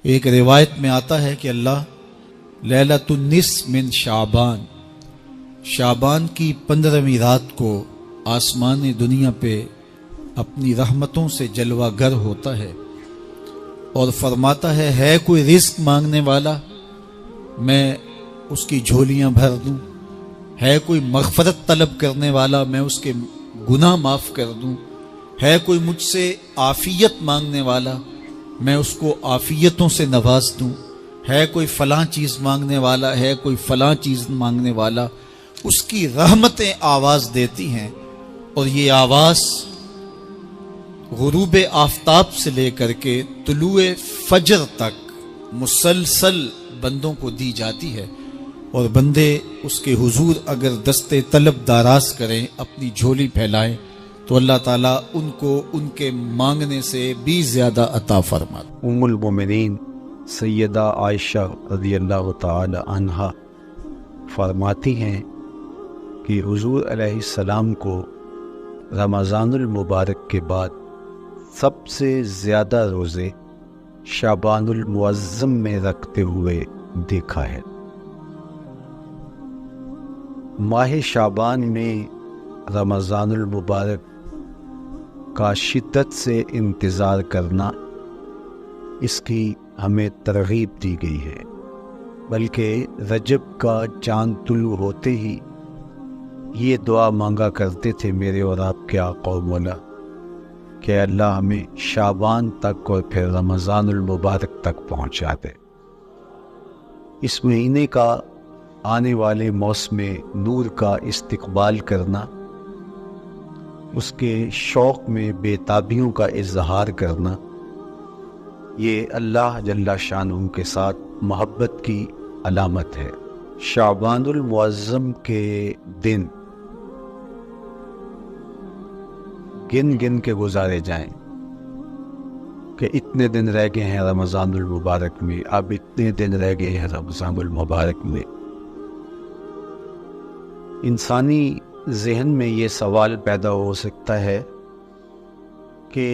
ایک روایت میں آتا ہے کہ اللہ لیلۃ النصف من شعبان کی 15ویں رات کو آسمان دنیا پہ اپنی رحمتوں سے جلوہ گر ہوتا ہے اور فرماتا ہے کوئی رزق مانگنے والا، میں اس کی جھولیاں بھر دوں، ہے کوئی مغفرت طلب کرنے والا، میں اس کے گناہ معاف کر دوں، ہے کوئی مجھ سے عافیت مانگنے والا، میں اس کو عافیتوں سے نواز دوں، ہے کوئی فلاں چیز مانگنے والا، ہے کوئی فلاں چیز مانگنے والا، اس کی رحمتیں آواز دیتی ہیں، اور یہ آواز غروب آفتاب سے لے کر کے طلوع فجر تک مسلسل بندوں کو دی جاتی ہے، اور بندے اس کے حضور اگر دستے طلب دراز کریں، اپنی جھولی پھیلائیں، تو اللہ تعالیٰ ان کو ان کے مانگنے سے بھی زیادہ عطا فرماتا۔ ام المومنین سیدہ عائشہ رضی اللہ تعالی عنہا فرماتی ہیں کہ حضور علیہ السلام کو رمضان المبارک کے بعد سب سے زیادہ روزے شعبان المعظم میں رکھتے ہوئے دیکھا ہے۔ ماہ شعبان میں رمضان المبارک کا شدت سے انتظار کرنا، اس کی ہمیں ترغیب دی گئی ہے، بلکہ رجب کا چاند طلوع ہوتے ہی یہ دعا مانگا کرتے تھے میرے اور آپ کے آقا و مولا کہ اللہ ہمیں شعبان تک اور پھر رمضان المبارک تک پہنچا دے۔ اس مہینے کا آنے والے موسم نور کا استقبال کرنا، اس کے شوق میں بے تابیوں کا اظہار کرنا، یہ اللہ جل شانہ کے ساتھ محبت کی علامت ہے۔ شعبان المعظم کے دن گن گن کے گزارے جائیں کہ اتنے دن رہ گئے ہیں رمضان المبارک میں، اب اتنے دن رہ گئے ہیں رمضان المبارک میں۔ انسانی ذہن میں یہ سوال پیدا ہو سکتا ہے کہ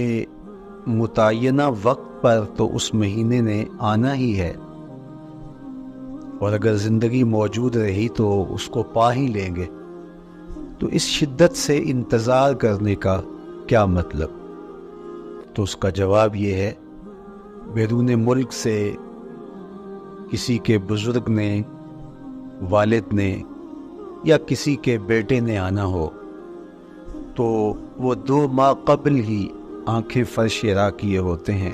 متعینہ وقت پر تو اس مہینے نے آنا ہی ہے، اور اگر زندگی موجود رہی تو اس کو پا ہی لیں گے، تو اس شدت سے انتظار کرنے کا کیا مطلب؟ تو اس کا جواب یہ ہے، بیرون ملک سے کسی کے بزرگ نے، والد نے یا کسی کے بیٹے نے آنا ہو تو وہ 2 ماہ قبل ہی آنکھیں فرش راہ کیے ہوتے ہیں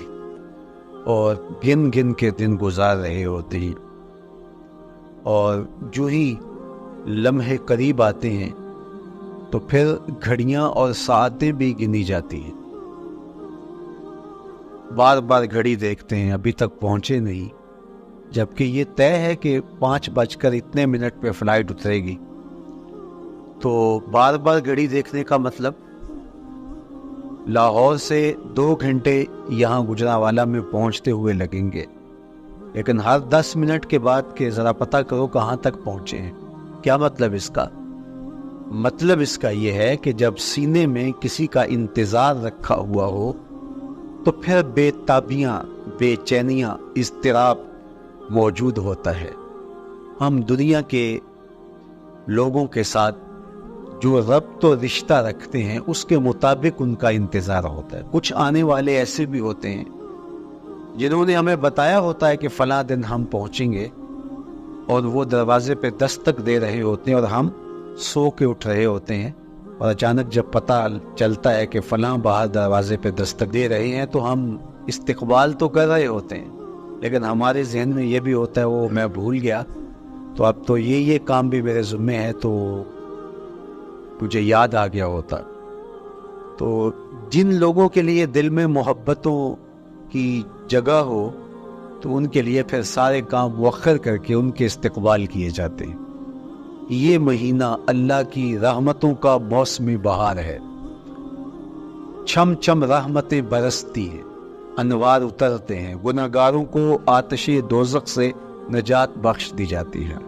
اور گن گن کے دن گزار رہے ہوتے ہیں، اور جو ہی لمحے قریب آتے ہیں تو پھر گھڑیاں اور ساعتیں بھی گنی جاتی ہیں، بار بار گھڑی دیکھتے ہیں، ابھی تک پہنچے نہیں، جبکہ یہ طے ہے کہ 5:00 پہ فلائٹ اترے گی۔ تو بار بار گھڑی دیکھنے کا مطلب لاہور سے 2 گھنٹے یہاں گجرانوالہ میں پہنچتے ہوئے لگیں گے، لیکن ہر 10 منٹ کے بعد کہ ذرا پتہ کرو کہاں تک پہنچے ہیں۔ کیا مطلب اس کا؟ مطلب اس کا یہ ہے کہ جب سینے میں کسی کا انتظار رکھا ہوا ہو تو پھر بے تابیاں، بے چینیاں، اضطراب موجود ہوتا ہے۔ ہم دنیا کے لوگوں کے ساتھ جو ربط و رشتہ رکھتے ہیں اس کے مطابق ان کا انتظار ہوتا ہے۔ کچھ آنے والے ایسے بھی ہوتے ہیں جنہوں نے ہمیں بتایا ہوتا ہے کہ فلاں دن ہم پہنچیں گے، اور وہ دروازے پہ دستک دے رہے ہوتے ہیں اور ہم سو کے اٹھ رہے ہوتے ہیں، اور اچانک جب پتہ چلتا ہے کہ فلاں باہر دروازے پہ دستک دے رہے ہیں تو ہم استقبال تو کر رہے ہوتے ہیں، لیکن ہمارے ذہن میں یہ بھی ہوتا ہے وہ میں بھول گیا، تو اب تو یہ کام بھی میرے ذمہ ہے، تو مجھے یاد آ گیا ہوتا۔ تو جن لوگوں کے لیے دل میں محبتوں کی جگہ ہو تو ان کے لیے پھر سارے کام مؤخر کر کے ان کے استقبال کیے جاتے ہیں۔ یہ مہینہ اللہ کی رحمتوں کا موسم بہار ہے، چھم چھم رحمتیں برستی ہیں، انوار اترتے ہیں، گناہگاروں کو آتش دوزخ سے نجات بخش دی جاتی ہے۔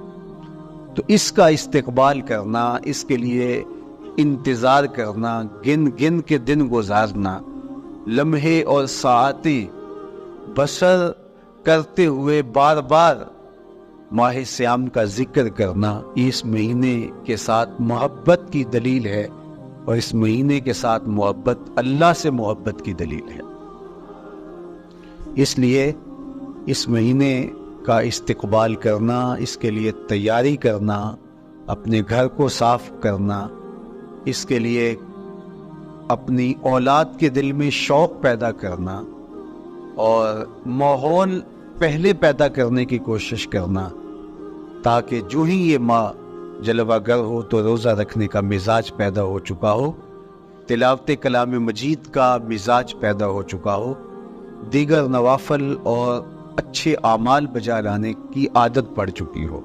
تو اس کا استقبال کرنا، اس کے لیے انتظار کرنا، گن گن کے دن گزارنا، لمحے اور ساعتیں بسر کرتے ہوئے بار بار ماہ سیام کا ذکر کرنا اس مہینے کے ساتھ محبت کی دلیل ہے، اور اس مہینے کے ساتھ محبت اللہ سے محبت کی دلیل ہے۔ اس لیے اس مہینے کا استقبال کرنا، اس کے لیے تیاری کرنا، اپنے گھر کو صاف کرنا، اس کے لیے اپنی اولاد کے دل میں شوق پیدا کرنا اور ماحول پہلے پیدا کرنے کی کوشش کرنا، تاکہ جو ہی یہ ماہ جلوہ گر ہو تو روزہ رکھنے کا مزاج پیدا ہو چکا ہو، تلاوت کلام مجید کا مزاج پیدا ہو چکا ہو، دیگر نوافل اور اچھے اعمال بجا لانے کی عادت پڑ چکی ہو۔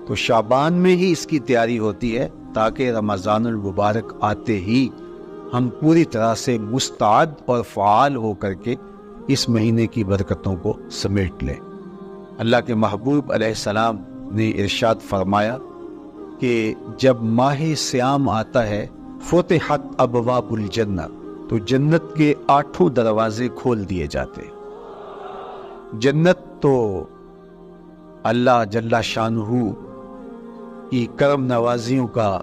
تو شعبان میں ہی اس کی تیاری ہوتی ہے، تاکہ رمضان المبارک آتے ہی ہم پوری طرح سے مستعد اور فعال ہو کر کے اس مہینے کی برکتوں کو سمیٹ لیں۔ اللہ کے محبوب علیہ السلام نے ارشاد فرمایا کہ جب ماہ سیام آتا ہے فتحت ابواب الجنہ، تو جنت کے 8 دروازے کھول دیے جاتے۔ جنت تو اللہ جل شانہ کی کرم نوازیوں کا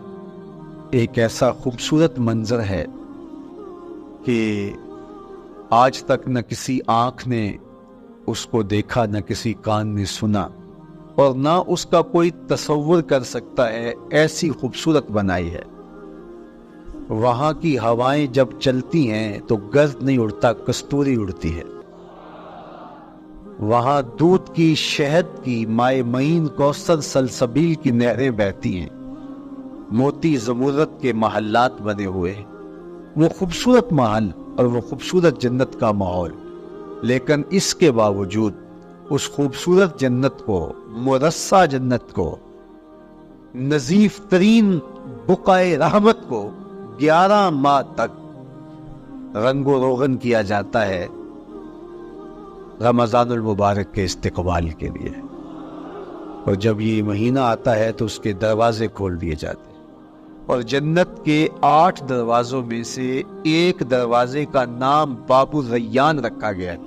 ایک ایسا خوبصورت منظر ہے کہ آج تک نہ کسی آنکھ نے اس کو دیکھا، نہ کسی کان نے سنا، اور نہ اس کا کوئی تصور کر سکتا ہے، ایسی خوبصورت بنائی ہے۔ وہاں کی ہوائیں جب چلتی ہیں تو گرد نہیں اڑتا، کستوری اڑتی ہے۔ وہاں دودھ کی، شہد کی، مائع معین، کوثر، سلسبیل کی نہریں بہتی ہیں، موتی زمرد کے محلات بنے ہوئے ہیں۔ وہ خوبصورت محل اور وہ خوبصورت جنت کا ماحول، لیکن اس کے باوجود اس خوبصورت جنت کو، مرصع جنت کو، نظیف ترین بقعۂ رحمت کو 11 ماہ تک رنگ و روغن کیا جاتا ہے رمضان المبارک کے استقبال کے لیے، اور جب یہ مہینہ آتا ہے تو اس کے دروازے کھول دیے جاتے ہیں، اور جنت کے 8 دروازوں میں سے ایک دروازے کا نام باب الریان رکھا گیا ہے،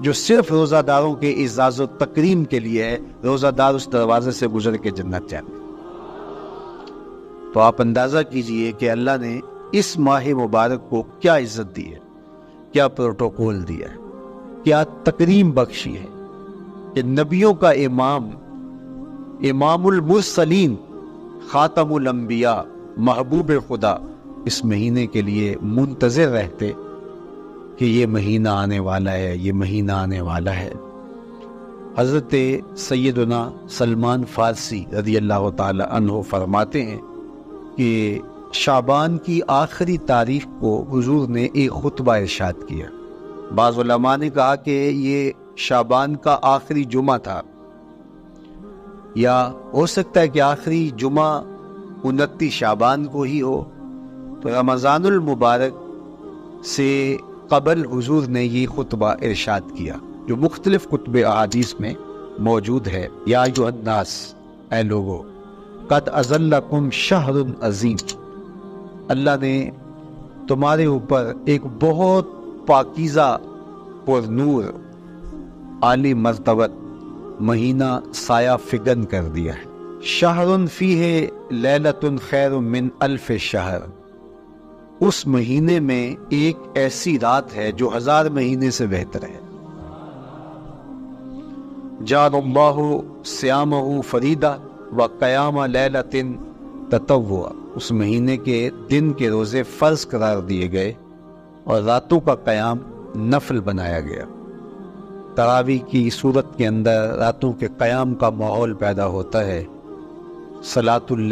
جو صرف روزہ داروں کے اعزاز و تکریم کے لیے ہے۔ روزہ دار اس دروازے سے گزر کے جنت جاتے۔ تو آپ اندازہ کیجئے کہ اللہ نے اس ماہ مبارک کو کیا عزت دی ہے، کیا پروٹوکول دیا ہے، کیا تکریم بخشی ہے کہ نبیوں کا امام، امام المرسلین، خاتم الانبیاء، محبوب خدا اس مہینے کے لیے منتظر رہتے کہ یہ مہینہ آنے والا ہے، یہ مہینہ آنے والا ہے۔ حضرت سیدنا سلمان فارسی رضی اللہ تعالی عنہ فرماتے ہیں کہ شعبان کی آخری تاریخ کو حضور نے ایک خطبہ ارشاد کیا۔ بعض علماء نے کہا کہ یہ شعبان کا آخری جمعہ تھا، یا ہو سکتا ہے کہ آخری جمعہ 29 شعبان کو ہی ہو۔ تو رمضان المبارک سے قبل حضور نے یہ خطبہ ارشاد کیا، جو مختلف کتب احادیث میں موجود ہے۔ یا ایھا الناس، اے لوگو، قد اظلکم شہر عظیم، اللہ نے تمہارے اوپر ایک بہت پاکیزہ، پر نور، عالی مرتبت مہینہ سایہ فگن کر دیا ہے۔ شہر فیہ لیلۃ خیر من 1000 شہر، اس مہینے میں ایک ایسی رات ہے جو 1000 مہینے سے بہتر ہے۔ جعل اللہ صیامہ فریدہ وقیام لیلۃ تطوع، اس مہینے کے دن کے روزے فرض قرار دیے گئے اور راتوں کا قیام نفل بنایا گیا۔ تراویح کی صورت کے اندر راتوں کے قیام کا ماحول پیدا ہوتا ہے۔ صلاۃ